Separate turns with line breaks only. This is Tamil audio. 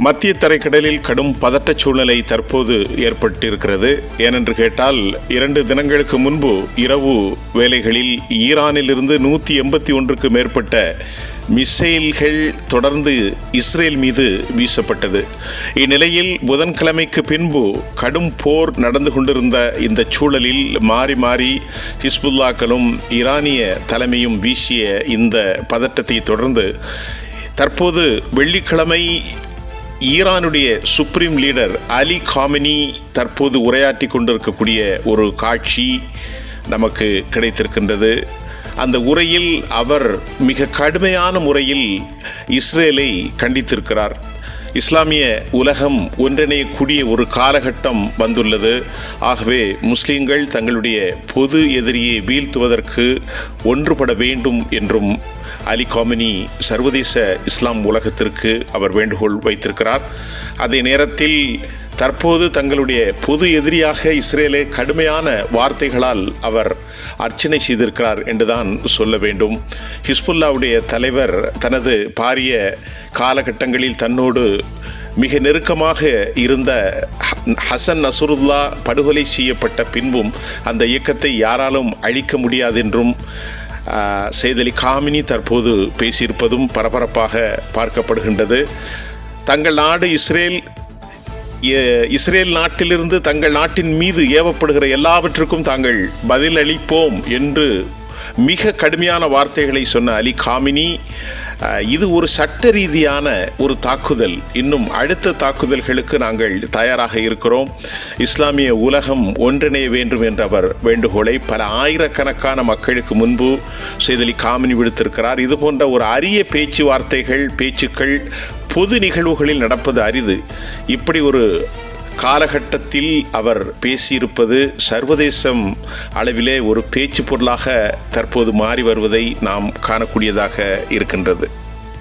மத்திய தரைக்கடலில் கடும் பதட்டச் சூழ்நிலை தற்போது ஏற்பட்டிருக்கிறது. ஏனென்று கேட்டால் 2 தினங்களுக்கு முன்பு இரவு வேளைகளில் ஈரானிலிருந்து 181க்கு மேற்பட்ட மிசைல்கள் தொடர்ந்து இஸ்ரேல் மீது வீசப்பட்டது. இந்நிலையில் புதன்கிழமைக்கு பின்பு கடும் போர் நடந்து கொண்டிருந்த இந்த சூழலில் மாறி மாறி ஹிஸ்புல்லாக்களும் ஈரானிய தலைமையும் வீசிய இந்த பதட்டத்தை தொடர்ந்து தற்போது வெள்ளிக்கிழமை ஈரானுடைய சுப்ரீம் லீடர் அலி காமினி தற்போது உரையாற்றி கொண்டிருக்கக்கூடிய ஒரு காட்சி நமக்கு கிடைத்திருக்கின்றது. அந்த உரையில் அவர் மிக கடுமையான முறையில் இஸ்ரேலை கண்டித்திருக்கிறார். இஸ்லாமிய உலகம் ஒன்றிணையக்கூடிய ஒரு காலகட்டம் வந்துள்ளது. ஆகவே முஸ்லிம்கள் தங்களுடைய பொது எதிரியை வீழ்த்துவதற்கு ஒன்றுபட வேண்டும் என்றும் அலி காமினி சர்வதேச இஸ்லாம் உலகத்திற்கு அவர் வேண்டுகோள் வைத்திருக்கிறார். அதே நேரத்தில் தற்போது தங்களுடைய பொது எதிரியாக இஸ்ரேலை கடுமையான வார்த்தைகளால் அவர் அர்ச்சனை செய்திருக்கிறார் என்றுதான் சொல்ல வேண்டும். ஹிஸ்புல்லாவுடைய தலைவர் தனது பாரிய காலகட்டங்களில் தன்னோடு மிக நெருக்கமாக இருந்த ஹசன் நசுருல்லா படுகொலை செய்யப்பட்ட பின்பும் அந்த இயக்கத்தை யாராலும் அழிக்க முடியாது என்றும் சையத் அலி காமினி தற்போது பேசியிருப்பதும் பரபரப்பாக பார்க்கப்படுகின்றது. தங்கள் நாடு இஸ்ரேல் நாட்டிலிருந்து தங்கள் நாட்டின் மீது ஏவப்படுகிற எல்லாவற்றுக்கும் தாங்கள் பதிலளிப்போம் என்று மிக கடுமையான வார்த்தைகளை சொன்ன அலி காமினி, இது ஒரு சட்ட ரீதியான ஒரு தாக்குதல், இன்னும் அடுத்த தாக்குதல்களுக்கு நாங்கள் தயாராக இருக்கிறோம், இஸ்லாமிய உலகம் ஒன்றிணைய வேண்டும் என்ற அவர் வேண்டுகோளை பல ஆயிரக்கணக்கான மக்களுக்கு முன்பு சையத் அலி காமினி விடுத்திருக்கிறார். இது போன்ற ஒரு அரிய பேச்சுக்கள் பொது நிகழ்வுகளில் நடப்பது அரிது. இப்படி ஒரு காலகட்டத்தில் அவர் பேசியிருப்பது சர்வதேசம் அளவிலே ஒரு பேச்சு பொருளாக தற்போது மாறி வருவதை நாம் காணக்கூடியதாக இருக்கின்றது.